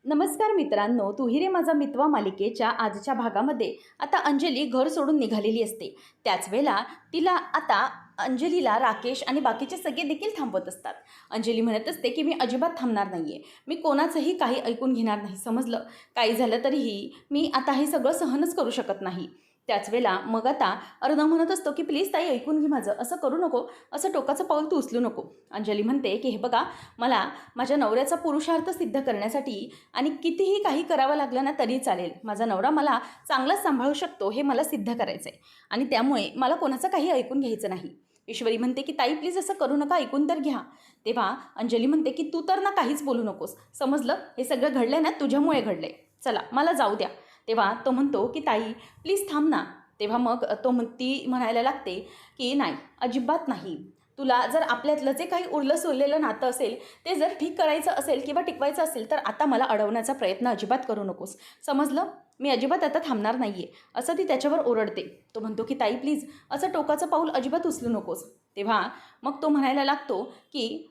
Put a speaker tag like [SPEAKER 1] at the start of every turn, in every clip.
[SPEAKER 1] नमस्कार मित्रांनो, तू ही रे माझा मितवा मालिकेच्या आजच्या भागामध्ये आता अंजली घर सोडून निघालेली असते. त्याच वेळेला तिला आता अंजलीला राकेश आणि बाकीचे सगळे देखील थांबवत असतात. अंजली म्हणत असते की मी अजिबात थांबणार नाही आहे, मी कोणाचंही काही ऐकून घेणार नाही, समजलं. काही झालं तरीही मी आता हे सगळं सहनच करू शकत नाही. त्याच वेळेला मग आता अर्णव म्हणत असतो की प्लीज ताई ऐकून घे माझं, असं करू नको, असं टोकाचं पाऊल तू उचलू नको. अंजली म्हणते की हे बघा, मला माझ्या नवऱ्याचा पुरुषार्थ सिद्ध करण्यासाठी आणि कितीही काही करावं लागलं ना तरी चालेल, माझा नवरा मला चांगलाच सांभाळू शकतो हे मला सिद्ध करायचं आहे आणि त्यामुळे मला कोणाचं काही ऐकून घ्यायचं नाही. ईश्वरी म्हणते की ताई प्लीज असं करू नका, ऐकून तर घ्या. तेव्हा अंजली म्हणते की तू तर ना काहीच बोलू नकोस, समजलं, हे सगळं घडलंय ना तुझ्यामुळे घडलंय, चला मला जाऊ द्या. तेव्हा तो म्हणतो की ताई प्लीज थांब ना. तेव्हा मग ती म्हणायला लागते की नाही, अजिबात नाही. तुला जर आपल्यातलं जे काही उरलं सोडलेलं नातं असेल ते जर ठीक करायचं असेल किंवा टिकवायचं असेल तर आता मला अडवण्याचा प्रयत्न अजिबात करू नकोस, समजलं. मी अजिबात आता थांबणार नाही आहे, असं ती त्याच्यावर ओरडते. तो म्हणतो की ताई प्लीज असं टोकाचं पाऊल अजिबात उचलू नकोस. तेव्हा मग तो म्हणायला लागतो की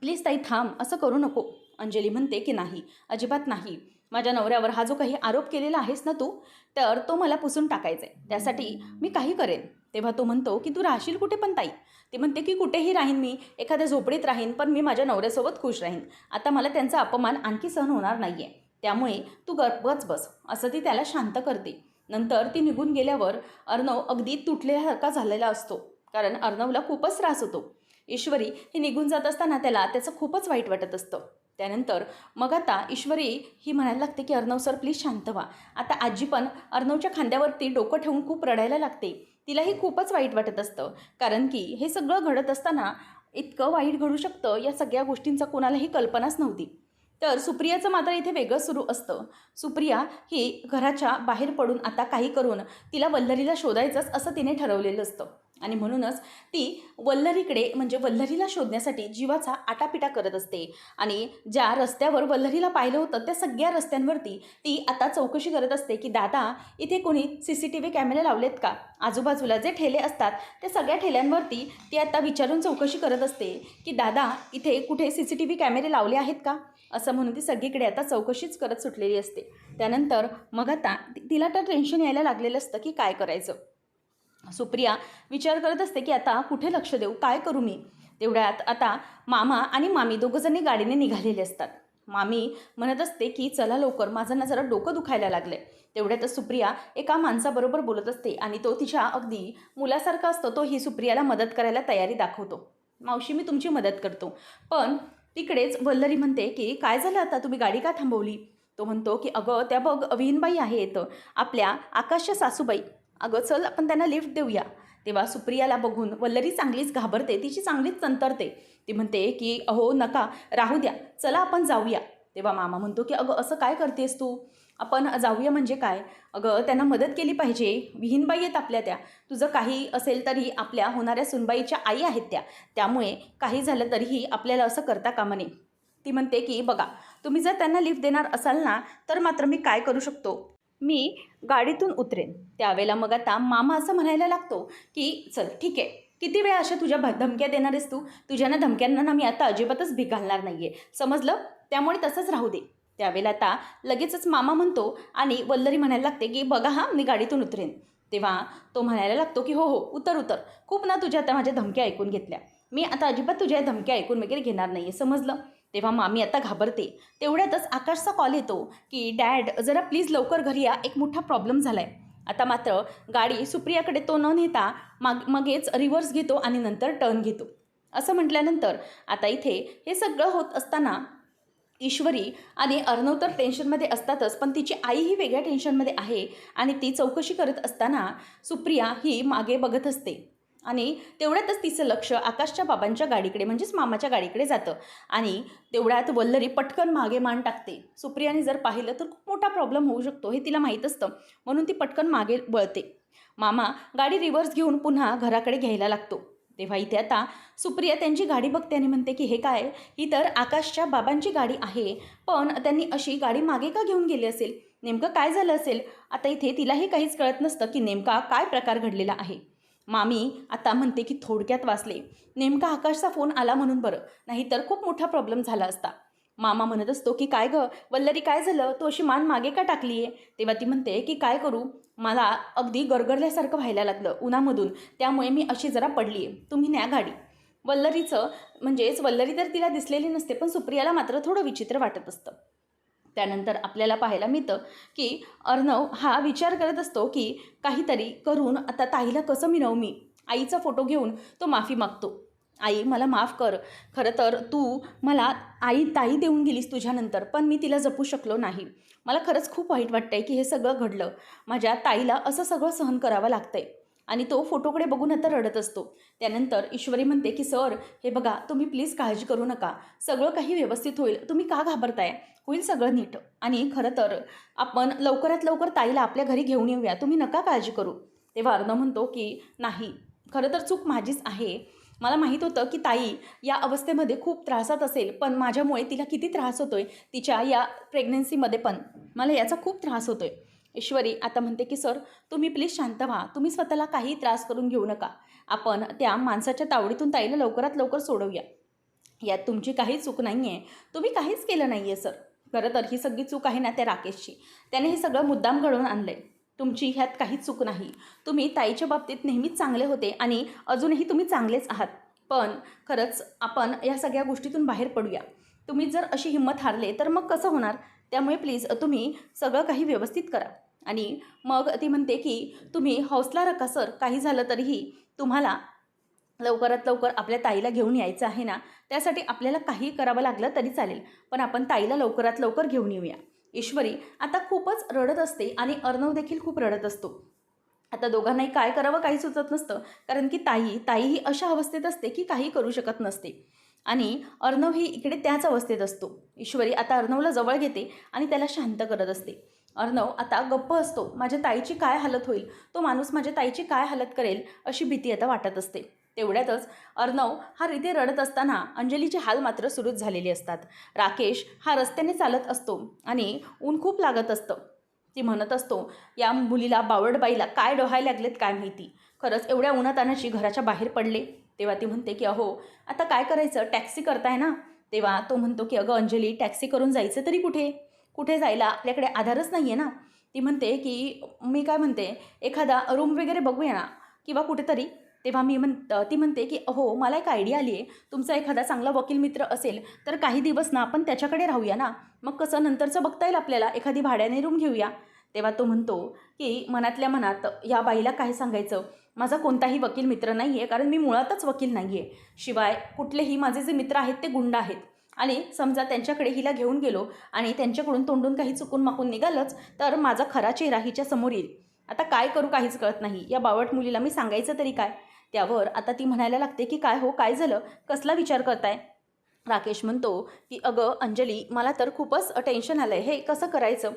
[SPEAKER 1] प्लीज ताई थांब, असं करू नको. अंजली म्हणते की नाही, अजिबात नाही. माझ्या नवऱ्यावर हा जो काही आरोप केलेला आहेस ना तू, तर तो मला पुसून टाकायचा आहे, त्यासाठी मी काही करेन. तेव्हा तो म्हणतो की तू राहशील कुठे पण ताई. ती म्हणते की कुठेही राहीन, मी एखाद्या झोपडीत राहीन, पण मी माझ्या नवऱ्यासोबत खुश राहीन. आता मला त्यांचा अपमान आणखी सहन होणार नाही आहे, त्यामुळे तू गप्पच बस, असं ती त्याला शांत करते. नंतर ती निघून गेल्यावर अर्णव अगदी तुटल्यासारखा झालेला असतो, कारण अर्णवला खूपच त्रास होतो. ईश्वरी ही निघून जात असताना त्याला त्याचं खूपच वाईट वाटत असतं. त्यानंतर मग आता ईश्वरी ही म्हणायला लागते की अर्णव सर प्लीज शांत व्हा. आता आजी पण अर्णवच्या खांद्यावरती डोकं ठेवून खूप रडायला लागते. तिलाही खूपच वाईट वाटत असतं, कारण की हे सगळं घडत असताना इतकं वाईट घडू शकतं या सगळ्या गोष्टींचा कोणालाही कल्पनाच नव्हती. तर सुप्रियाचं मात्र इथे वेगळं सुरू असतं. सुप्रिया ही घराच्या बाहेर पडून आता काही करून तिला वल्लरीला शोधायचंच असं तिने ठरवलेलं असतं आणि म्हणूनच ती वल्लरीकडे म्हणजे वल्लरीला शोधण्यासाठी जीवाचा आटापिटा करत असते आणि ज्या रस्त्यावर वल्लरीला पाहिलं होतं त्या सगळ्या रस्त्यांवरती ती आता चौकशी करत असते की दादा इथे कोणी CCTV कॅमेरे लावलेत का. आजूबाजूला जे ठेले असतात त्या सगळ्या ठेल्यांवरती ती आता विचारून चौकशी करत असते की दादा इथे कुठे CCTV कॅमेरे लावले आहेत का, असं म्हणून ती सगळीकडे आता चौकशीच करत सुटलेली असते. त्यानंतर मग आता तिला तर टेन्शन यायला लागलेलं असतं की काय करायचं. सुप्रिया विचार करत असते की आता कुठे लक्ष देऊ, काय करू मी. तेवढ्यात आता मामा आणि मामी दोघंजणी गाडीने निघालेले असतात. मामी म्हणत असते की चला लवकर, माझं ना जरा डोकं दुखायला लागलं आहे. तेवढ्यातच सुप्रिया एका माणसाबरोबर बोलत असते आणि तो तिच्या अगदी मुलासारखा असतो. तो ही सुप्रियाला मदत करायला तयारी दाखवतो. मावशी मी तुमची मदत करतो. पण तिकडेच वल्लरी म्हणते की काय झालं आता, तुम्ही गाडी का थांबवली. तो म्हणतो की अगं त्या बघ विहीनबाई आहेत, आपल्या आकाशच्या सासूबाई, अगं चल आपण त्यांना लिफ्ट देऊया. तेव्हा सुप्रियाला बघून वल्लरी चांगलीच घाबरते, तिची चांगलीच तंतरते. ती म्हणते की अहो नका, राहू द्या, चला आपण जाऊया. तेव्हा मामा म्हणतो की अगं असं काय करतेस तू, आपण जाऊया म्हणजे काय, अगं त्यांना मदत केली पाहिजे, विहीनबाई आहेत आपल्या त्या, तुझं काही असेल तरी आपल्या होणाऱ्या सुनबाईच्या आई आहेत त्या, त्यामुळे काही झालं तरीही आपल्याला असं करता कामा नये. ती म्हणते की बघा, तुम्ही जर त्यांना लिफ्ट देणार असाल ना तर मात्र मी काय करू शकतो, मी गाडीतून उतरेन. त्यावेळेला मग आता मामा असं म्हणायला लागतो की चल ठीक आहे, किती वेळा अशा तुझ्या धमक्या देणार आहेस तू, तुझ्या ना धमक्यांना ना मी आता अजिबातच भीक घालणार नाही आहे, समजलं, त्यामुळे तसंच राहू दे. त्यावेळेला आता लगेचच मामा म्हणतो आणि वल्लरी म्हणायला लागते की बघा हां मी गाडीतून उतरेन. तेव्हा तो म्हणायला लागतो की हो हो उतर उतर, खूप ना तुझ्या आता माझ्या धमक्या ऐकून घेतल्या, मी आता अजिबात तुझ्या धमक्या ऐकून वगैरे घेणार नाही आहे, समजलं. तेव्हा मामी आता घाबरते. तेवढ्यातच आकाशचा कॉल येतो की डॅड जरा प्लीज लवकर घरी या, एक मोठा प्रॉब्लेम झाला आहे. आता मात्र गाडी सुप्रियाकडे तो न नेता मगेच रिव्हर्स घेतो आणि नंतर टर्न घेतो. असं म्हटल्यानंतर आता इथे हे सगळं होत असताना ईश्वरी आणि अर्णव तर टेन्शनमध्ये असतातच, पण तिची आई ही वेगळ्या टेन्शनमध्ये आहे आणि ती चौकशी करत असताना सुप्रिया ही मागे बघत असते आणि तेवढ्यातच तिचं लक्ष आकाशच्या बाबांच्या गाडीकडे म्हणजेच मामाच्या गाडीकडे जातं आणि तेवढ्यात वल्लरी पटकन मागे मान टाकते. सुप्रियाने जर पाहिलं तर खूप मोठा प्रॉब्लेम होऊ शकतो हे तिला माहीत असतं, म्हणून ती पटकन मागे वळते. मामा गाडी रिव्हर्स घेऊन पुन्हा घराकडे घ्यायला लागतो. तेव्हा इथे आता सुप्रिया त्यांची गाडी बघते आणि म्हणते की हे काय, ही तर आकाशच्या बाबांची गाडी आहे, पण त्यांनी अशी गाडी मागे का घेऊन गेली असेल, नेमकं काय झालं असेल. आता इथे तिलाही काहीच कळत नसतं की नेमका काय प्रकार घडलेला आहे. मामी आता म्हणते की थोडक्यात वाचले, नेमका आकाशचा फोन आला म्हणून बरं, नाहीतर खूप मोठा प्रॉब्लेम झाला असता. मामा म्हणत असतो की काय गं वल्लरी, काय झालं, तू अशी मान मागे का टाकली आहे? तेव्हा ती म्हणते की काय करू, मला अगदी गरगरल्यासारखं व्हायला लागलं उन्हामधून, त्यामुळे मी अशी जरा पडली आहे, तुम्ही न्या गाडी. वल्लरीचं म्हणजेच वल्लरी तर तिला दिसलेली नसते, पण सुप्रियाला मात्र थोडं विचित्र वाटत असतं. त्यानंतर आपल्याला पाहायला मिळतं की अर्णव हा विचार करत असतो की काहीतरी करून आता ताईला कसं मिळवू मी. आईचा फोटो घेऊन तो माफी मागतो. आई मला माफ कर, खरं तर तू मला ताई देऊन गेलीस तुझ्यानंतर, पण मी तिला जपू शकलो नाही. मला खरंच खूप वाईट वाटतंय की हे सगळं घडलं, माझ्या ताईला असं सगळं सहन करावं लागतंय. आणि तो फोटोकडे बघून आता रडत असतो. त्यानंतर ईश्वरी म्हणते की सर हे बघा, तुम्ही प्लीज काळजी करू नका, सगळं काही व्यवस्थित होईल, तुम्ही का घाबरताय, होईल सगळं नीट. आणि खरं तर आपण लवकरात लवकर ताईला आपल्या घरी घेऊन येऊया, तुम्ही नका काळजी करू. तेव्हा अर्णव म्हणतो की नाही, खरं तर चूक माझीच आहे. मला माहीत होतं की ताई या अवस्थेमध्ये खूप त्रासात असेल, पण माझ्यामुळे तिला किती त्रास होतोय, तिच्या या प्रेग्नन्सीमध्ये पण मला याचा खूप त्रास होतोय. ईश्वरी आता म्हणते की सर तुम्ही प्लीज शांत व्हा, तुम्ही स्वतःला काही त्रास करून घेऊ नका, आपण त्या माणसाच्या तावडीतून ताईला लवकरात लवकर सोडवूया. यात तुमची काही चूक नाही आहे, तुम्ही काहीच केलं नाही आहे सर. खरं तर ही सगळी चूक आहे ना त्या राकेशची, त्याने हे सगळं मुद्दाम घडवून आणलं आहे. तुमची ह्यात काहीच चूक नाही. तुम्ही ताईच्या बाबतीत नेहमीच चांगले होते आणि अजूनही तुम्ही चांगलेच आहात. पण खरंच आपण या सगळ्या गोष्टीतून बाहेर पडूया. तुम्ही जर अशी हिंमत हारले तर मग कसं होणार? त्यामुळे प्लीज तुम्ही सगळं काही व्यवस्थित करा. आणि मग ती म्हणते की तुम्ही हौसला रखा सर, काही झालं तरीही तुम्हाला लवकरात लवकर आपल्या ताईला घेऊन यायचं आहे ना, त्यासाठी आपल्याला काही करावं लागलं तरी चालेल, पण आपण ताईला लवकरात लवकर घेऊन येऊया. ईश्वरी आता खूपच रडत असते आणि अर्णव देखील खूप रडत असतो. आता दोघांनाही काय करावं काही सुचत नसतं, कारण की ताई ही अशा अवस्थेत असते की काही करू शकत नसते आणि अर्णव ही इकडे त्याच अवस्थेत असतो. ईश्वरी आता अर्णवला जवळ घेते आणि त्याला शांत करत असते. अर्णव आता गप्प असतो. माझ्या ताईची काय हालत होईल, तो माणूस माझ्या ताईची काय हालत करेल अशी भीती आता वाटत असते. तेवढ्यातच अर्णव हा इथे रडत असताना अंजलीचे हाल मात्र सुरूच झालेले असतात. राकेश हा रस्त्याने चालत असतो आणि ऊन खूप लागत असतं. ती म्हणत असतो या मुलीला बावळटबाईला काय डोहायला लागलेत काय माहिती, खरंच एवढ्या उन्हातानाची घराच्या बाहेर पडले. तेव्हा ती म्हणते की अहो आता काय करायचं, टॅक्सी करताय ना. तेव्हा तो म्हणतो की अगं अंजली, टॅक्सी करून जायचं तरी कुठे, कुठे जायला आपल्याकडे आधारच नाही आहे ना. ती म्हणते की मी काय म्हणते, एखादा रूम वगैरे बघूया ना किंवा कुठेतरी. तेव्हा ती म्हणते की अहो मला एक आयडिया आली आहे, तुमचा एखादा चांगला वकील मित्र असेल तर काही दिवस ना आपण त्याच्याकडे राहूया ना, मग कसं नंतरचं बघता येईल आपल्याला, एखादी भाड्याने रूम घेऊया. तेव्हा तो म्हणतो की मनातल्या मनात या बाईला काय सांगायचं, माझा कोणताही वकील मित्र नाही आहे, कारण मी मुळातच वकील नाही आहे. शिवाय कुठलेही माझे जे मित्र आहेत ते गुंड आहेत, आणि समजा त्यांच्याकडे हिला घेऊन गेलो आणि त्यांच्याकडून तोंडून काही चुकून माकून निघालंच तर माझा खरा चेहरा हिच्या समोर येईल. आता काय करू काहीच कळत नाही, या बावट मुलीला मी सांगायचं तरी काय. त्यावर आता ती म्हणायला लागते की काय हो, काय झालं, कसला विचार करताय. राकेश म्हणतो की अगं अंजली, मला तर खूपच टेन्शन आलं आहे, हे कसं करायचं.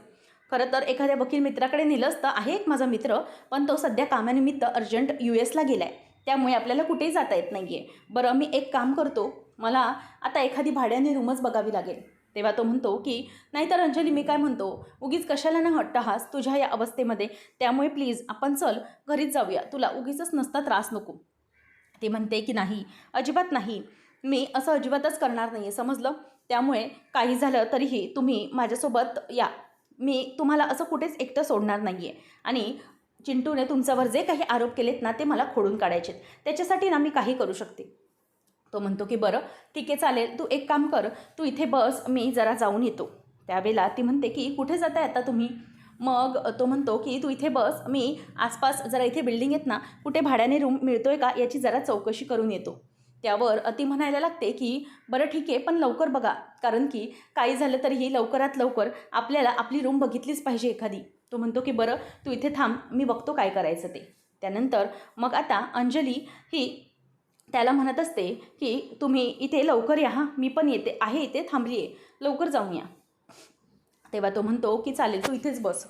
[SPEAKER 1] खरं तर एखाद्या वकील मित्राकडे नेलं असतं, आहे एक माझा मित्र, पण तो सध्या कामानिमित्त अर्जंट US ला गेला आहे, त्यामुळे आपल्याला कुठेही जाता येत नाही आहे. बरं मी एक काम करतो, मला आता एखादी भाड्याने रूमच बघावी लागेल. तेव्हा तो म्हणतो की नाहीतर अंजली मी काय म्हणतो, उगीच कशाला ना हट्टहास तुझ्या या अवस्थेमध्ये, त्यामुळे प्लीज आपण चल घरीच जाऊया, तुला उगीचच नसता त्रास नको. ती म्हणते की नाही, अजिबात नाही, मी असं अजिबातच करणार नाही आहे, समजलं. त्यामुळे काही झालं तरीही तुम्ही माझ्यासोबत या, मी तुम्हाला असं कुठेच एकटं सोडणार नाही आहे. आणि चिंटूने तुमच्यावर जे काही आरोप केलेत ना ते मला खोडून काढायचे, त्याच्यासाठी ना मी काही करू शकते. तो म्हणतो की बरं ठीक आहे चालेल, तू एक काम कर, तू इथे बस, मी जरा जाऊन येतो. त्यावेळेला ती म्हणते की कुठे जाताय आता तुम्ही. मग तो म्हणतो की तू इथे बस, मी आसपास जरा इथे बिल्डिंग आहेत ना, कुठे भाड्याने रूम मिळतोय का याची जरा चौकशी करून येतो. त्यावर ती म्हणायला लागते की बरं ठीक आहे, पण लवकर बघा, कारण की काही झालं तरीही लवकरात लवकर आपल्याला आपली रूम बघितलीच पाहिजे एखादी. तो म्हणतो की बरं तू इथे थांब, मी बघतो काय करायचं ते. त्यानंतर मग आता अंजली ही त्याला म्हणत असते की तुम्ही इथे लवकर या, हां मी पण येते आहे, इथे थांबली आहे, लवकर जाऊन या. तेव्हा तो म्हणतो की चालेल, तू इथेच बस.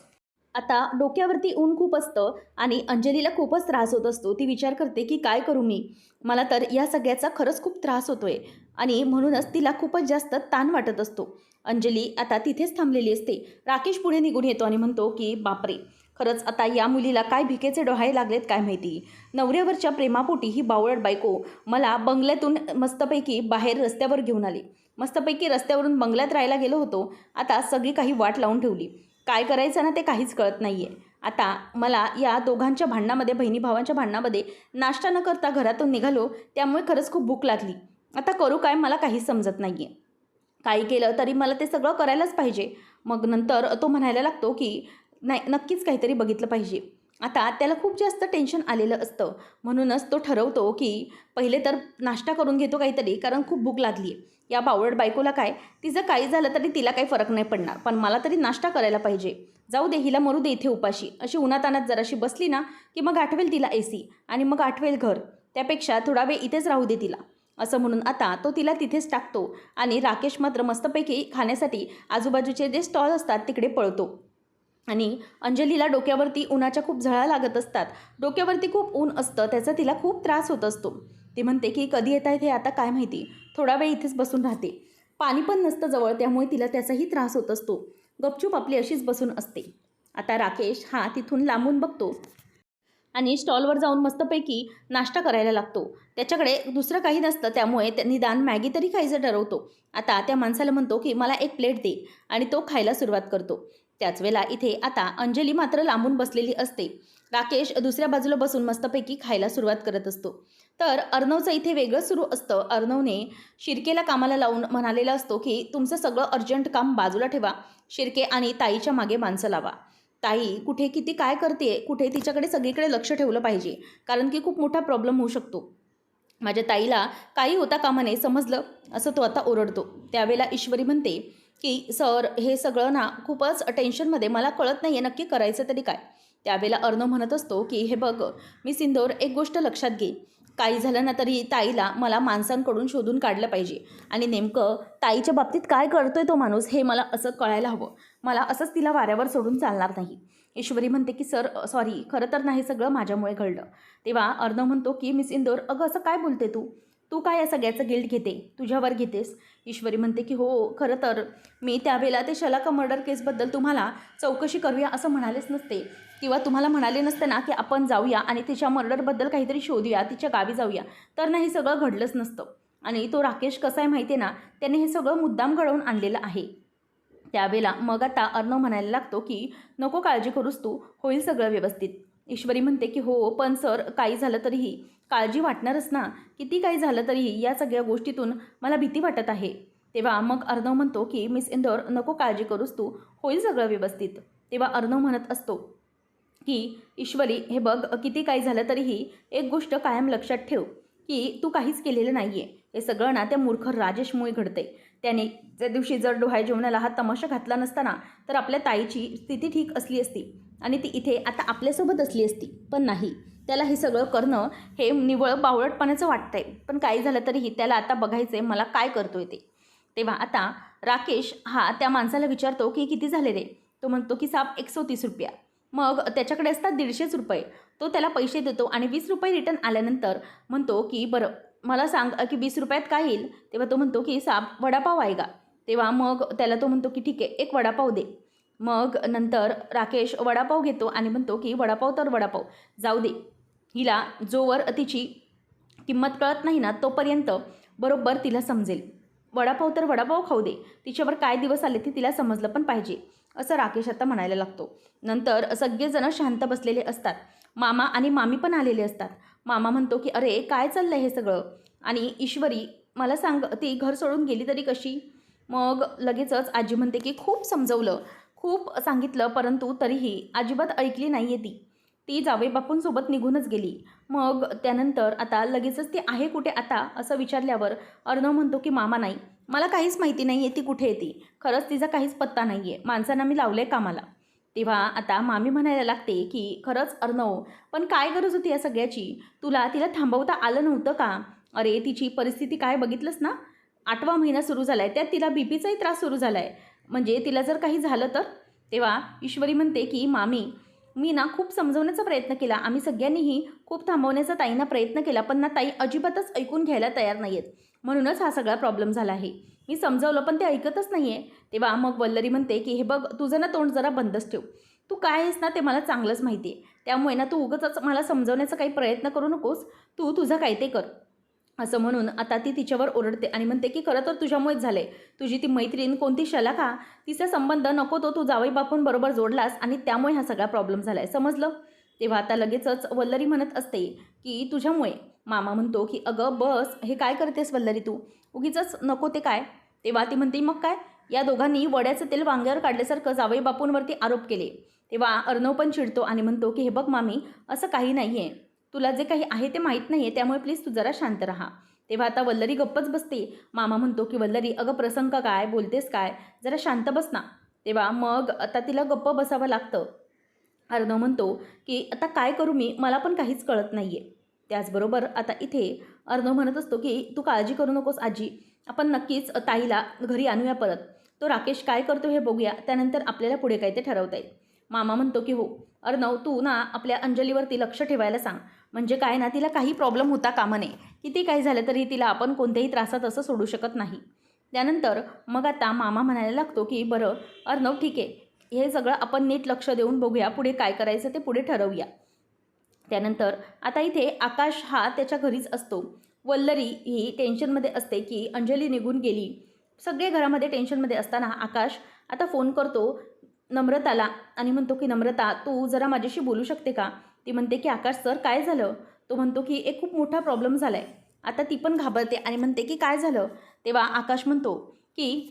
[SPEAKER 1] आता डोक्यावरती ऊन खूप असतं आणि अंजलीला खूपच त्रास होत असतो. ती विचार करते की काय करू मी, मला तर या सगळ्याचा खरंच खूप त्रास होतो आहे आणि म्हणूनच तिला खूपच जास्त ताण वाटत असतो. अंजली आता तिथेच थांबलेली असते. राकेश पुढे निघून येतो आणि म्हणतो की बापरे, खरंच आता या मुलीला काय भिकेचे डोहाळे लागलेत काय माहिती. नवऱ्यावरच्या प्रेमापोटी ही बावळट बायको मला बंगल्यातून मस्तपैकी बाहेर रस्त्यावर घेऊन आली. मस्तपैकी रस्त्यावरून बंगल्यात राहायला गेलो होतो. आता सगळी काही वाट लावून ठेवली. काय करायचं ना ते काहीच कळत नाही आहे. आता मला या दोघांच्या भांडणामध्ये, बहिणी भावांच्या भांडणामध्ये नाश्ता न करता घरातून निघालो. त्यामुळे खरंच खूप भूक लागली. आता करू काय मला काहीच समजत नाही आहे. काही केलं तरी मला ते सगळं करायलाच पाहिजे. मग नंतर तो म्हणायला लागतो की नाही, नक्कीच काहीतरी बघितलं पाहिजे. आता त्याला खूप जास्त टेन्शन आलेलं असतं. म्हणूनच तो ठरवतो की पहिले तर नाश्ता करून घेतो काहीतरी, कारण खूप भूक लागली आहे. या बावळट बायकोला काय, तिचं काही झालं तरी तिला काही फरक नाही पडणार, पण मला तरी नाश्ता करायला पाहिजे. जाऊ दे, हिला मरू दे इथे उपाशी. अशी उन्हातानात जराशी बसली ना की मग आठवेल तिला एसी, आणि मग आठवेल घर. त्यापेक्षा थोडा वेळ इथेच राहू दे तिला, असं म्हणून आता तो तिला तिथेच टाकतो. आणि राकेश मात्र मस्तपैकी खाण्यासाठी आजूबाजूचे जे स्टॉल असतात तिकडे पळतो. आणि अंजलीला डोक्यावरती उन्हाच्या खूप झळा लागत असतात. डोक्यावरती खूप ऊन असतं, त्याचा तिला खूप त्रास होत असतो. ती म्हणते की कधी येत आहेत हे आता काय माहिती. थोडा वेळ इथेच बसून राहते. पाणी पण नसतं जवळ, त्यामुळे तिला त्याचाही त्रास होत असतो. गपचूप आपली अशीच बसून असते. आता राकेश हा तिथून लांबून बघतो आणि स्टॉलवर जाऊन मस्तपैकी नाश्ता करायला लागतो. त्याच्याकडे दुसरं काही नसतं, त्यामुळे निदान मॅगी तरी खायचं ठरवतो. आता त्या माणसाला म्हणतो की मला एक प्लेट दे, आणि तो खायला सुरुवात करतो. त्याच वेळेला इथे आता अंजली मात्र लांबून बसलेली असते. राकेश दुसऱ्या बाजूला बसून मस्तपैकी खायला सुरुवात करत असतो. तर अर्णवचं इथे वेगळं सुरू असतं. अर्णवने शिर्केला कामाला लावून म्हणालेलं असतो की तुमचं सगळं अर्जंट काम बाजूला ठेवा, शिर्के आणि ताईच्या मागे माणसं लावा. ताई कुठे किती काय करते, कुठे तिच्याकडे सगळीकडे लक्ष ठेवलं पाहिजे, कारण की खूप मोठा प्रॉब्लेम होऊ शकतो. माझ्या ताईला काही होता कामा नये, समजलं, असं तो आता ओरडतो. त्यावेळेला ईश्वरी म्हणते की सर हे सगळं ना खूपच टेन्शनमध्ये, मला कळत नाही आहे नक्की करायचं तरी काय. त्यावेळेला अर्णव म्हणत असतो की हे बघ मी सिंदूर, एक गोष्ट लक्षात घे, काही झालं ना तरी ताईला मला माणसांकडून शोधून काढलं पाहिजे, आणि नेमकं ताईच्या बाबतीत काय करतोय तो माणूस हे मला असं कळायला हवं. मला असंच तिला वाऱ्यावर सोडून चालणार नाही. ईश्वरी म्हणते की सर सॉरी, खरं तर नाही, सगळं माझ्यामुळे घडलं. तेव्हा अर्णव म्हणतो की मिस इंदोर, अगं असं काय बोलते तू, तू काय या सगळ्याचं गिल्ट घेते, तुझ्यावर घेतेस. ईश्वरी म्हणते की हो, खरं तर मी त्यावेळेला ते शलाका मर्डर केसबद्दल तुम्हाला चौकशी करूया असं म्हणालेच नसते, किंवा तुम्हाला म्हणाले नसते ना की आपण जाऊया आणि तिच्या मर्डरबद्दल काहीतरी शोधूया, तिच्या गावी जाऊया, तर नाही सगळं घडलंच नसतं. आणि तो राकेश कसा आहे माहिती आहे ना, त्याने हे सगळं मुद्दाम घडवून आणलेलं आहे. त्यावेळेला मग आता अर्णव म्हणायला लागतो की नको काळजी करूस तू, होईल सगळं व्यवस्थित. ईश्वरी म्हणते की हो, पण सर काही झालं तरीही काळजी वाटणारच ना, किती काही झालं तरीही या सगळ्या गोष्टीतून मला भीती वाटत आहे. तेव्हा मग अर्णव म्हणतो की मिस इंदोर नको काळजी करूस तू, होईल सगळं व्यवस्थित. तेव्हा अर्णव म्हणत असतो की ईश्वरी हे बघ, किती काही झालं तरीही एक गोष्ट कायम लक्षात ठेव की तू काहीच केलेलं नाही आहे. हे सगळं ना त्या मूर्ख राजेशमुळे घडते. त्याने त्या दिवशी जर डोहाळे जेवणाला हा तमाशा घातला नसताना तर आपल्या ताईची स्थिती ठीक असली असती, आणि ती इथे आता आपल्यासोबत असली असती. पण नाही, त्याला हे सगळं करणं हे निव्वळ बावळटपणाचं वाटतंय. पण काही झालं तरीही त्याला आता बघायचं आहे मला काय करतोय ते. तेव्हा आता राकेश हा त्या माणसाला विचारतो की किती झाले रे. तो म्हणतो की साहेब 130 रुपया. मग त्याच्याकडे असतात 150 रुपये. तो त्याला पैसे देतो आणि 20 रुपये रिटर्न आल्यानंतर म्हणतो की बरं मला सांग की 20 रुपयात काय येईल. तेव्हा तो म्हणतो की साहेब वडापाव आहे का. तेव्हा मग त्याला तो म्हणतो की ठीक आहे, एक वडापाव दे. मग नंतर राकेश वडापाव घेतो आणि म्हणतो की वडापाव तर वडापाव, जाऊ दे, हिला जोवर तिची किंमत कळत नाही ना तोपर्यंत बरोबर तिला समजेल. वडापाव तर वडापाव खाऊ दे, तिच्यावर काय दिवस आले ते तिला समजलं पण पाहिजे, असं राकेश आता म्हणायला लागतो. नंतर सगळेजण शांत बसलेले असतात. मामा आणि मामी पण आलेले असतात. मामा म्हणतो की अरे काय चाललं हे सगळं. आणि ईश्वरी मला सांग, ती घर सोडून गेली तरी कशी. मग लगेचच आजी म्हणते की खूप समजवलं, खूप सांगितलं, परंतु तरीही अजिबात ऐकली नाही आहे ती. ती जावई बापूंसोबत निघूनच गेली. मग त्यानंतर आता लगेचच ती आहे कुठे आता असं विचारल्यावर अर्णव म्हणतो की मामा नाही, मला काहीच माहिती नाही आहे ती कुठे येते. खरंच तिचा काहीच पत्ता नाही आहे, माणसांना मी लावलं आहे कामाला. तेव्हा आता मामी म्हणायला लागते की खरंच अर्णव, पण काय गरज होती या सगळ्याची, तिला थांबवता आलं नव्हतं का. अरे तिची परिस्थिती काय बघितलंस ना, 8वा महिना सुरू झाला आहे, त्यात तिला बीपीचाही त्रास सुरू झाला आहे, म्हणजे तिला जर काही झालं तर. तेव्हा ईश्वरी म्हणते की मामी, मी ना खूप समजवण्याचा प्रयत्न केला, आम्ही सगळ्यांनीही खूप थांबवण्याचा ताईंना प्रयत्न केला, पण ना ताई अजिबातच ऐकून घ्यायला तयार नाही आहेत, म्हणूनच हा सगळा प्रॉब्लेम झाला आहे. मी समजावलं पण ते ऐकतच नाही आहे. तेव्हा मग वल्लरी म्हणते की हे बघ, तुझं ना तोंड जरा बंदच ठेव, तू काय आहेस ना ते मला चांगलंच माहिती आहे, त्यामुळे ना तू उगाचच मला समजवण्याचा काही प्रयत्न करू नकोस, तू तुझं काय ते कर. असं म्हणून आता ती तिच्यावर ओरडते आणि म्हणते की खरं तर तुझ्यामुळेच झाले. तुझी ती मैत्रीण कोणती शलाका, तिचा संबंध नको तो तू जावई बापूंबरोबर जोडलास आणि त्यामुळे हा सगळा प्रॉब्लेम झाला आहे, समजलं? तेव्हा आता लगेचच वल्लरी म्हणत असते की तुझ्यामुळे. मामा म्हणतो की अगं बस, हे काय करतेस वल्लरी तू, उगीचच नको ते काय. तेव्हा ती म्हणते मग काय, या दोघांनी वड्याचं तेल वांग्यावर काढल्यासारखं जावई बापूंवरती आरोप केले. तेव्हा अर्णव पण चिडतो आणि म्हणतो की हे बघ मामी, असं काही नाही आहे, तुला जे काही आहे ते माहीत नाही आहे, त्यामुळे प्लीज तू जरा शांत राहा. तेव्हा आता वल्लरी गप्पच बसते. मामा म्हणतो की वल्लरी अगं प्रसंग काय, बोलतेस काय, जरा शांत बस ना. तेव्हा मग आता तिला गप्प बसावं लागतं. अर्णव म्हणतो की आता काय करू मी, मला पण काहीच कळत नाही आहे. त्याचबरोबर आता इथे अर्णव म्हणत असतो की तू काळजी करू नकोस आजी, आपण नक्कीच ताईला घरी आणूया परत. तो राकेश काय करतो हे बघूया, त्यानंतर आपल्याला पुढे काय ते ठरवता येईल. मामा म्हणतो की हो अर्णव, तू ना आपल्या अंजलीवरती लक्ष ठेवायला सांग. म्हणजे काय ना, तिला काही प्रॉब्लेम होता कामा नये. किती काही झालं तरी तिला आपण कोणत्याही त्रासात असं सोडू शकत नाही. त्यानंतर मग आता मामा म्हणायला लागतो की बरं अर्णव ठीक आहे, हे सगळं आपण नीट लक्ष देऊन बघूया, पुढे काय करायचं ते पुढे ठरवूया. त्यानंतर आता इथे आकाश हा त्याच्या घरीच असतो. वल्लरी ही टेन्शनमध्ये असते की अंजली निघून गेली. सगळे घरामध्ये टेन्शनमध्ये असताना आकाश आता फोन करतो नम्रताला आणि म्हणतो की नम्रता, तू जरा माझ्याशी बोलू शकते का? ती म्हणते की आकाश सर काय झालं? तो म्हणतो की एक खूप मोठा प्रॉब्लेम झाला आहे. आता ती पण घाबरते आणि म्हणते की काय झालं? तेव्हा आकाश म्हणतो की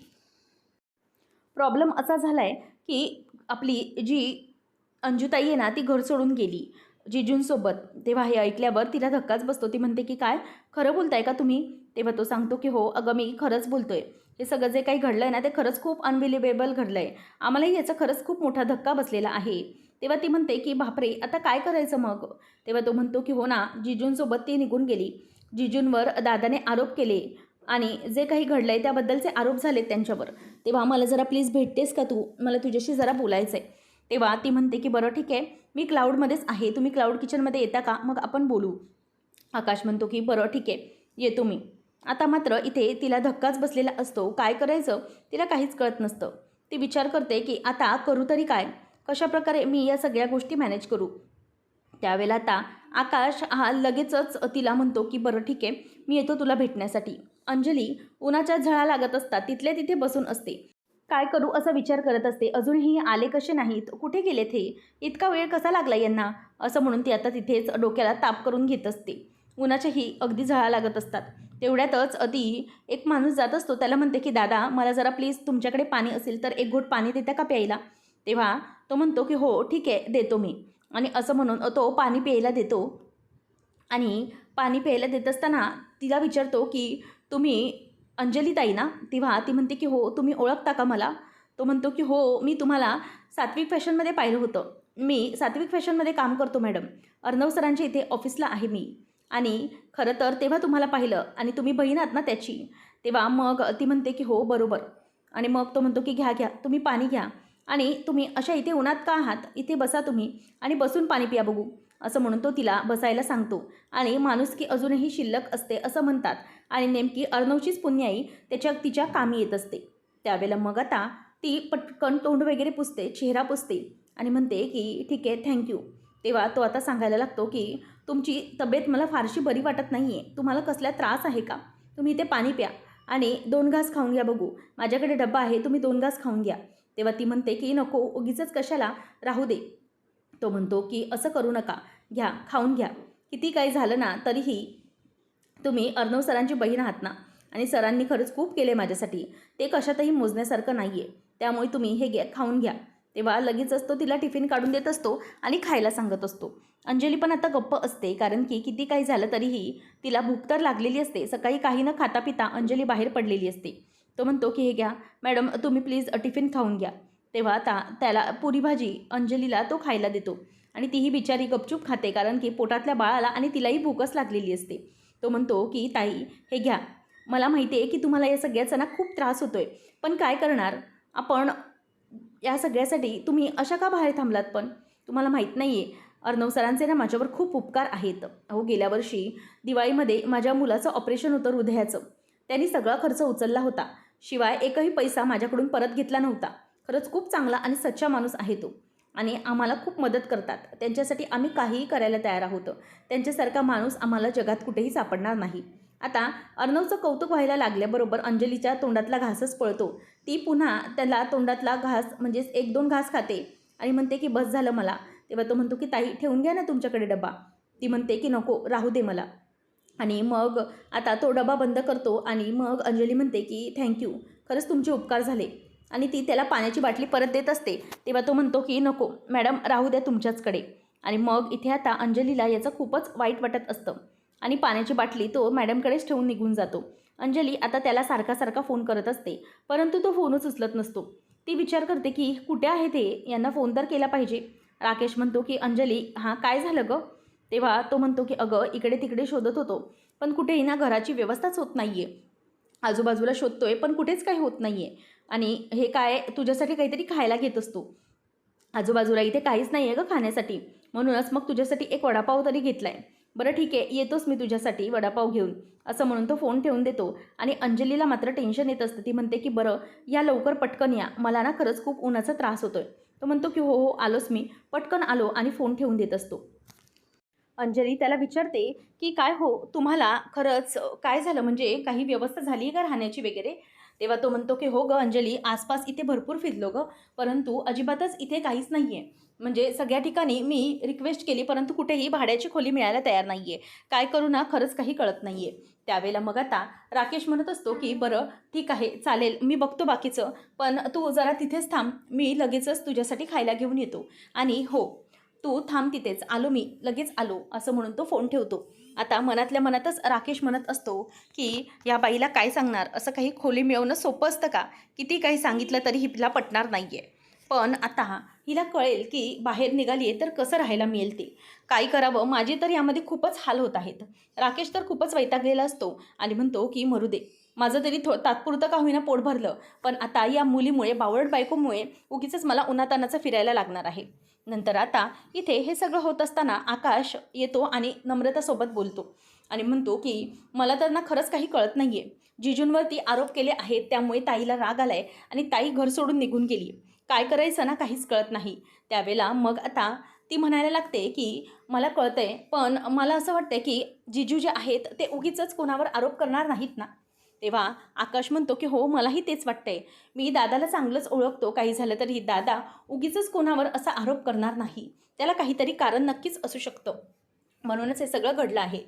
[SPEAKER 1] प्रॉब्लेम असा झाला आहे की आपली जी अंजुताई आहे ना, ती घर सोडून गेली जिजूंसोबत. तेव्हा हे ऐकल्यावर तिला धक्काच बसतो. ती म्हणते की काय, खरं बोलताय का तुम्ही? तेव्हा तो सांगतो की हो अगं, मी खरंच बोलतोय. हे सगळं जे काही घडलं आहे ना, ते खरंच खूप अनबिलिव्हेबल घडलं आहे. आम्हालाही याचा खरंच खूप मोठा धक्का बसलेला आहे. तेव्हा ती म्हणते की बापरे, आता काय करायचं मग? तेव्हा तो म्हणतो की हो ना, जिजूंसोबत ती निघून गेली. जिजूंवर दादाने आरोप केले आणि जे काही घडलं आहे त्याबद्दलचे आरोप झालेत त्यांच्यावर. तेव्हा मला जरा प्लीज भेटतेस का तू? मला तुझ्याशी जरा बोलायचं आहे. तेव्हा ती म्हणते की बरं ठीक आहे, मी क्लाउडमध्येच आहे, तुम्ही क्लाउड किचनमध्ये येता का, मग आपण बोलू. आकाश म्हणतो की बरं ठीक आहे, येतो मी. आता मात्र इथे तिला धक्काच बसलेला असतो. काय करायचं तिला काहीच कळत नसतं. ती विचार करते की आता करू तरी काय, कशाप्रकारे मी या सगळ्या गोष्टी मॅनेज करू. त्यावेळेला आता आकाश हा लगेचच तिला म्हणतो की बरं ठीक आहे, मी येतो तुला भेटण्यासाठी. अंजली उन्हाच्या झळा लागत असतात, तिथल्या तिथे बसून असते. काय करू असा विचार करत असते. अजूनही आले कसे नाहीत, कुठे गेलेत हे, इतका वेळ कसा लागला यांना, असं म्हणून ती आता तिथेच डोक्याला ताप करून घेत असते. उन्हाच्याही अगदी झळा लागत असतात. तेवढ्यातच ती एक माणूस जात असतो. त्याला म्हणते की दादा, मला जरा प्लीज तुमच्याकडे पाणी असेल तर एक घोट पाणी देता का प्यायला? तेव्हा तो म्हणतो की हो ठीक आहे, देतो मी. आणि असं म्हणून तो पाणी प्यायला देतो. आणि पाणी प्यायला देत असताना तिला विचारतो की तुम्ही अंजलीताई ना? तेव्हा ती म्हणते की हो, तुम्ही ओळखता का मला? तो म्हणतो की हो, मी तुम्हाला सात्विक फॅशनमध्ये पाहिलं होतं. मी सात्विक फॅशनमध्ये काम करतो मॅडम. अर्णव सरांच्या इथे ऑफिसला आहे मी. आणि खरं तर तेव्हा तुम्हाला पाहिलं आणि तुम्ही बहीण आहात ना त्याची. तेव्हा मग ती म्हणते की हो बरोबर. आणि मग तो म्हणतो की घ्या घ्या, तुम्ही पाणी घ्या आणि तुम्ही अशा इथे उन्हात का आहात, इथे बसा तुम्ही आणि बसून पाणी पिया बघू. असं म्हणून तो तिला बसायला सांगतो. आणि माणुसकी अजूनही शिल्लक असते असं म्हणतात. आणि नेमकी अर्णवचीच पुण्याई तिच्या कामी येत असते. त्यावेळेला मग आता ती पटकन तोंड वगैरे पुसते, चेहरा पुसते आणि म्हणते की ठीक आहे, थँक्यू. तेव्हा तो आता सांगायला लागतो की तुमची तब्येत मला फारशी बरी वाटत नाही आहे, तुम्हाला कसला त्रास आहे का? तुम्ही इथे पाणी प्या आणि 2 घास खाऊन घ्या बघू. माझ्याकडे डब्बा आहे, तुम्ही 2 घास खाऊन घ्या. तेव्हा ती म्हणते की नको, उगीचच कशाला, राहू दे. तो म्हणतो की असं करू नका, घ्या, खाऊन घ्या. किती काही झालं ना तरीही तुम्ही अर्णव सरांची बहीण आहात ना, आणि सरांनी खरंच खूप केले माझ्यासाठी, ते कशातही मोजण्यासारखं नाही आहे. त्यामुळे तुम्ही हे घ्या, खाऊन घ्या. तेव्हा लगेचच तो तिला टिफिन काढून देत असतो आणि खायला सांगत असतो. अंजली पण आता गप्प असते, कारण की किती काही झालं तरीही तिला भूक तर लागलेली असते. सकाळी काही न खाता पिता अंजली बाहेर पडलेली असते. तो म्हणतो की हे घ्या मॅडम, तुम्ही प्लीज टिफिन खाऊन घ्या. तेव्हा आता त्याला पुरी भाजी अंजलीला तो खायला देतो आणि तीही बिचारी गपचूप खाते, कारण की पोटातल्या बाळाला आणि तिलाही भूकच लागलेली असते. तो म्हणतो की ताई हे घ्या, मला माहिती आहे की तुम्हाला या सगळ्याचा ना खूप त्रास होतो आहे, पण काय करणार आपण, या सगळ्यासाठी तुम्ही अशा का बाहेर थांबलात? पण तुम्हाला माहीत नाही आहे, अर्णव सरांचे ना माझ्यावर खूप उपकार आहेत. अहो गेल्या वर्षी दिवाळीमध्ये माझ्या मुलाचं ऑपरेशन होतं हृदयाचं, त्यांनी सगळा खर्च उचलला होता, शिवाय एकही पैसा माझ्याकडून परत घेतला नव्हता. खरंच खूप चांगला आणि सच्चा माणूस आहे तो आणि आम्हाला खूप मदत करतात. त्यांच्यासाठी आम्ही काहीही करायला तयार आहोत. त्यांच्यासारखा माणूस आम्हाला जगात कुठेही सापडणार नाही. आता अर्णवचं कौतुक व्हायला लागल्याबरोबर अंजलीच्या तोंडातला घासच पळतो. ती पुन्हा त्याला तोंडातला घास म्हणजेच 1-2 घास खाते आणि म्हणते की बस झालं मला. तेव्हा तो म्हणतो की ताई ठेवून घ्या ना तुमच्याकडे डबा. ती म्हणते की नको राहू दे मला. आणि मग आता तो डबा बंद करतो आणि मग अंजली म्हणते की थँक्यू, खरंच तुमचे उपकार झाले. आणि ती त्याला पाण्याची बाटली परत देत असते. तेव्हा तो म्हणतो की नको मॅडम राहू द्या तुमच्याचकडे. आणि मग इथे आता अंजलीला याचं खूपच वाईट वाटत असतं आणि पाण्याची बाटली तो मॅडमकडेच ठेवून निघून जातो. अंजली आता त्याला सारखा सारखा फोन करत असते, परंतु तो फोनच उचलत नसतो. ती विचार करते की कुठे आहे ते, यांना फोन तर केला पाहिजे. राकेश म्हणतो की अंजली हां काय झालं गं? तेव्हा तो म्हणतो की अगं इकडे तिकडे शोधत होतो, पण कुठेही ना घराची व्यवस्थाच होत नाही आहे. आजूबाजूला शोधतोय पण कुठेच काही होत नाही आहे. आणि हे काय तुझ्यासाठी काहीतरी खायला घेत असतो. आजूबाजूला इथे काहीच नाही आहे गं खाण्यासाठी, म्हणूनच मग तुझ्यासाठी एक वडापाव तरी घेतला आहे. बरं ठीक आहे येतोच मी तुझ्यासाठी वडापाव घेऊन, असं म्हणून तो फोन ठेवून देतो. आणि अंजलीला मात्र टेन्शन येत असतं. ती म्हणते की बरं या लवकर पटकन या, मला ना खरंच खूप उन्हाचा त्रास होतोय. तो म्हणतो की हो हो आलोच मी. पटकन आलो आणि फोन ठेवून देत असतो. अंजली त्याला विचारते की काय हो तुम्हाला खरंच काय झालं, म्हणजे काही व्यवस्था झाली आहे का राहण्याची वगैरे? तेव्हा तो म्हणतो की हो गं अंजली, आसपास इथे भरपूर फिरलो गं, परंतु अजिबातच इथे काहीच नाही आहे. म्हणजे सगळ्या ठिकाणी मी रिक्वेस्ट केली परंतु कुठेही भाड्याची खोली मिळायला तयार नाही आहे. काय करू ना खरंच काही कळत नाही आहे. त्यावेळेला मग आता राकेश म्हणत असतो की बरं ठीक आहे चालेल मी बघतो बाकीचं, पण तू जरा तिथेच थांब, मी लगेचच तुझ्यासाठी खायला घेऊन येतो. आणि हो तू थांब तिथेच, आलो मी लगेच आलो, असं म्हणून तो फोन ठेवतो. आता मनातल्या मनातच राकेश म्हणत असतो की या बाईला काय सांगणार, असं काही खोली मिळवणं सोपं असतं का? किती काही सांगितलं तरी हिला पटणार नाही आहे. पण आता हिला कळेल की बाहेर निघाली आहे तर कसं राहायला मिळेल ते. काय करावं, माझे तर यामध्ये खूपच हाल होत आहेत. राकेश तर खूपच वैतागलेला असतो आणि म्हणतो की मरू दे, माझं तरी तात्पुरतं का होईना पोट भरलं, पण आता या मुलीमुळे बावळट बायकोमुळे उगीचच मला उन्हातानाचं फिरायला लागणार आहे. नंतर आता इथे हे सगळं होत असताना आकाश येतो आणि नम्रतासोबत बोलतो आणि म्हणतो की मला तर ना खरंच काही कळत नाही आहे. जिजूंवरती आरोप केले आहेत त्यामुळे ताईला राग आला आहे आणि ताई घर सोडून निघून गेली. काय करायचं ना काहीच कळत नाही. त्यावेळेला मग आता ती म्हणायला लागते की मला कळतंय, पण मला असं वाटतं की जिजू जे आहेत ते उगीचच कोणावर आरोप करणार नाहीत ना. तेव्हा आकाश म्हणतो की हो मलाही तेच वाटतंय, मी दादाला चांगलंच ओळखतो, काही झालं तरी दादा उगीचच कोणावर असा आरोप करणार नाही, त्याला काहीतरी कारण नक्कीच असू शकतं, म्हणूनच हे सगळं घडलं आहे.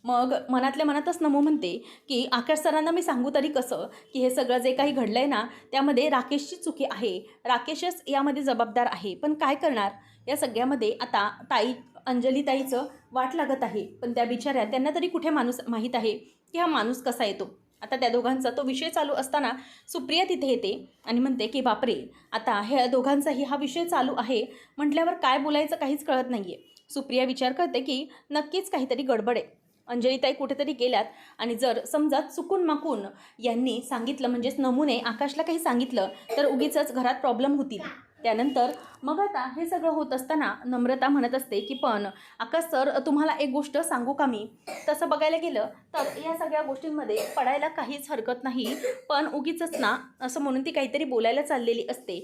[SPEAKER 1] मग मनातल्या मनातच नमो म्हणते की आकाश सरांना मी सांगू तरी कसं की हे सगळं जे काही घडलं आहे ना त्यामध्ये राकेशची चुकी आहे, राकेशच यामध्ये जबाबदार आहे. पण काय करणार, या सगळ्यामध्ये आता अंजली ताईचं वाट लागत आहे, पण त्या बिचाऱ्या त्यांना तरी कुठे माणूस माहीत आहे की हा माणूस कसा येतो. आता त्या दोघांचा तो विषय चालू असताना सुप्रिया तिथे येते आणि म्हणते की बापरे, आता ह्या दोघांचाही हा विषय चालू आहे म्हटल्यावर काय बोलायचं काहीच कळत नाही आहे. सुप्रिया विचार करते की नक्कीच काहीतरी गडबड आहे, अंजलीताई कुठेतरी गेल्यात आणि जर समजा चुकून माकून यांनी सांगितलं म्हणजेच नमूने आकाशला काही सांगितलं तर उगीचच घरात प्रॉब्लेम होतील. त्यानंतर मग आता हे सगळं होत असताना नम्रता म्हणत असते की पण आकाश सर तुम्हाला एक गोष्ट सांगू का मी, तसं बघायला गेलं तर या सगळ्या गोष्टींमध्ये पडायला काहीच हरकत नाही, पण उगीचच ना असं म्हणून ती काहीतरी बोलायला चाललेली असते.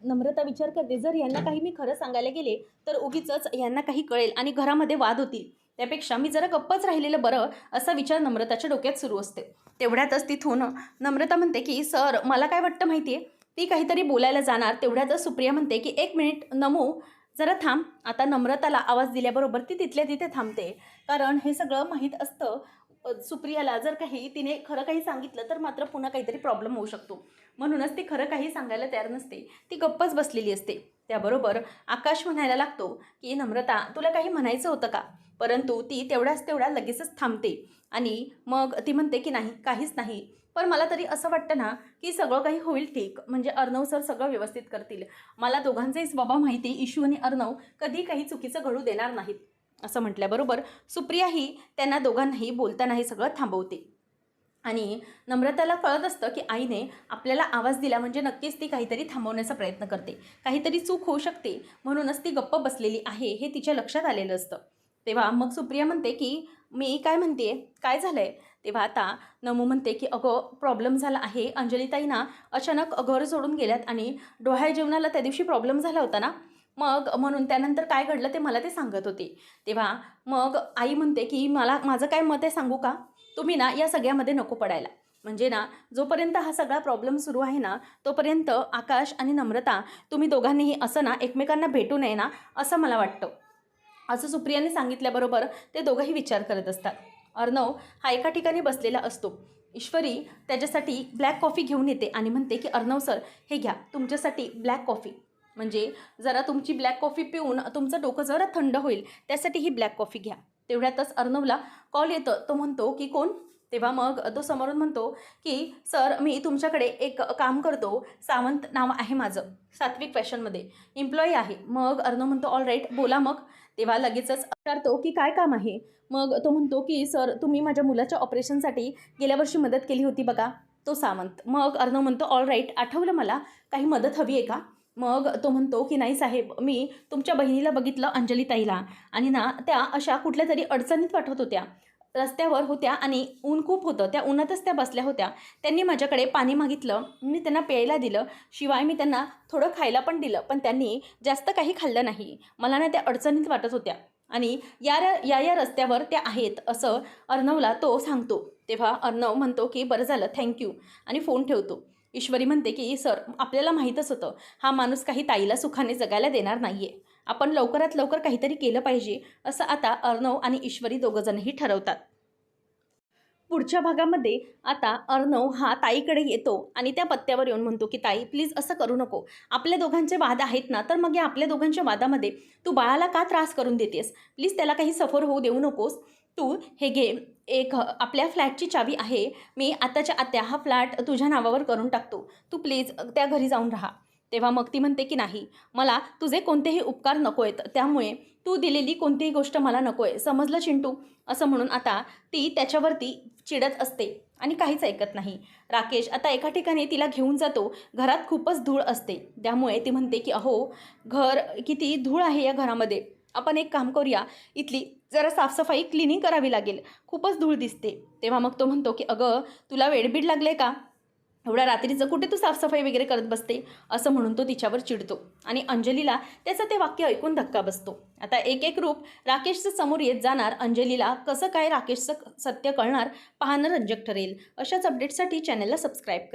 [SPEAKER 1] नम्रता विचार करते जर यांना काही मी खरं सांगायला गेले तर उगीचच यांना काही कळेल आणि घरामध्ये वाद होतील, त्यापेक्षा मी जरा गप्पच राहिलेलं बरं, असा विचार नम्रताच्या डोक्यात सुरू असते. तेवढ्यातच तिथून नम्रता म्हणते की सर मला काय वाटतं माहिती आहे, ती काहीतरी बोलायला जाणार. तेवढ्यातच सुप्रिया म्हणते की एक मिनिट नमो जरा थांब. आता नम्रताला आवाज दिल्याबरोबर ती तिथल्या तिथे थांबते, कारण हे सगळं माहीत असतं सुप्रियाला जर काही तिने खरं काही सांगितलं तर मात्र पुन्हा काहीतरी प्रॉब्लेम होऊ शकतो, म्हणूनच ती खरं काही सांगायला तयार नसते, ती गप्पच बसलेली असते. त्याबरोबर आकाश म्हणायला लागतो की नम्रता तुला काही म्हणायचं होतं का, परंतु ती तेवढ्या लगेचच थांबते आणि मग ती म्हणते की नाही काहीच नाही, पण मला तरी असं वाटतं ना की सगळं काही होईल ठीक, म्हणजे अर्णव सर सगळं व्यवस्थित करतील, मला दोघांचेच बाबा माहिती इशू आणि अर्णव कधी काही चुकीचं घडू देणार नाहीत. असं म्हटल्याबरोबर सुप्रियाही त्यांना दोघांनाही बोलताना हे सगळं थांबवते आणि नम्रताला कळत असतं की आईने आपल्याला आवाज दिला म्हणजे नक्कीच ती काहीतरी थांबवण्याचा प्रयत्न करते, काहीतरी चूक होऊ शकते, म्हणूनच ती गप्प बसलेली आहे हे तिच्या लक्षात आलेलं असतं. तेव्हा मग सुप्रिया म्हणते की मी काय म्हणते काय झालं आहे. तेव्हा आता नमू म्हणते की अगं प्रॉब्लेम झाला आहे, अंजलीताई ना अचानक घर सोडून गेल्यात आणि डोहाळे जेवणाला त्या दिवशी प्रॉब्लेम झाला होता ना, मग म्हणून त्यानंतर काय घडलं ते मला ते सांगत होते. तेव्हा मग आई म्हणते की मला माझं काय मत आहे सांगू का. तुम्ही ना या सगळ्यामध्ये नको पडायला. म्हणजे ना जोपर्यंत हा सगळा प्रॉब्लेम सुरू आहे ना तोपर्यंत आकाश आणि नम्रता तुम्ही दोघांनीही असं ना एकमेकांना भेटू नये ना असं मला वाटतं. असं सुप्रियाने सांगितल्याबरोबर ते दोघंही विचार करत असतात. अर्णव हा एका ठिकाणी बसलेला असतो. ईश्वरी त्याच्यासाठी ब्लॅक कॉफी घेऊन येते आणि म्हणते की अर्णव सर हे घ्या तुमच्यासाठी ब्लॅक कॉफी. म्हणजे जरा तुमची ब्लॅक कॉफी पिऊन तुमचं डोकं जरा थंड होईल त्यासाठी ही ब्लॅक कॉफी घ्या. तेवढ्यातच अर्णवला कॉल येतं. तो म्हणतो की कोण? तेव्हा मग तो समोरून म्हणतो की सर मी तुमच्याकडे एक काम करतो. सावंत नाव आहे माझं. सात्विक फॅशनमध्ये एम्प्लॉई आहे. मग अर्णव म्हणतो ऑल राईट बोला मग. तेव्हा लगेचच विचारतो की काय काम आहे. मग तो म्हणतो की सर तुम्ही माझ्या मुलाच्या ऑपरेशनसाठी गेल्या वर्षी मदत केली होती बघा तो सावंत. मग अर्णव म्हणतो ऑल राईट आठवलं मला. काही मदत हवी आहे का? मग तो म्हणतो की नाही साहेब मी तुमच्या बहिणीला बघितलं अंजली ताईला आणि ना त्या अशा कुठल्या तरी अडचणीत वाटत होत्या. रस्त्यावर होत्या आणि ऊन खूप होतं. त्या उन्हातच त्या बसल्या होत्या. त्यांनी माझ्याकडे पाणी मागितलं. मी त्यांना प्यायला दिलं. शिवाय मी त्यांना थोडं खायला पण दिलं. पण त्यांनी जास्त काही खाल्लं नाही. मला ना त्या अडचणीत वाटत होत्या आणि या रस्त्यावर त्या आहेत असं अर्णवला तो सांगतो. तेव्हा अर्णव म्हणतो की बरं झालं थँक्यू आणि फोन ठेवतो. ईश्वरी म्हणते की सर आपल्याला माहीतच होतं हा माणूस काही ताईला सुखाने जगायला देणार नाही आहे. आपण लवकरात लवकर काहीतरी केलं पाहिजे असं आता अर्णव आणि ईश्वरी दोघंजणही ठरवतात. पुढच्या भागामध्ये आता अर्णव हा ताईकडे येतो आणि त्या पत्त्यावर येऊन म्हणतो की ताई प्लीज असं करू नको. आपल्या दोघांचे वाद आहेत ना तर मग या आपल्या दोघांच्या वादामध्ये तू बाळाला का त्रास करून देतेस? प्लीज त्याला काही सफर होऊ देऊ नकोस. तू हे घे एक आपल्या फ्लॅटची चावी आहे. मी आताच्या आत्या हा फ्लॅट तुझ्या नावावर करून टाकतो. तू प्लीज त्या घरी जाऊन राहा. तेव्हा मग ती म्हणते की नाही मला तुझे कोणतेही उपकार नको आहेत. त्यामुळे तू दिलेली कोणतीही गोष्ट मला नको आहे. समजलं चिंटू? असं म्हणून आता ती त्याच्यावरती चिडत असते आणि काहीच ऐकत नाही. राकेश आता एका ठिकाणी तिला घेऊन जातो. घरात खूपच धूळ असते. त्यामुळे ती म्हणते की अहो घर किती धूळ आहे या घरामध्ये. आपण एक काम करूया इथली जरा साफसफाई क्लिनिंग करावी लागेल. खूपच धूळ दिसते. तेव्हा मग तो म्हणतो की अगं तुला वेडबीड लागले का? एवढ्या रात्रीचं कुठे तू साफसफाई वगैरे करत बसते? असं म्हणून तो तिच्यावर चिडतो आणि अंजलीला त्याचं ते वाक्य ऐकून धक्का बसतो. आता एक एक रूप राकेशचं समोर येत जाणार. अंजलीला कसं काय राकेशचं सत्य कळणार पाहणं रंजक ठरेल. अशाच अपडेट्ससाठी चॅनलला सबस्क्राईब करा.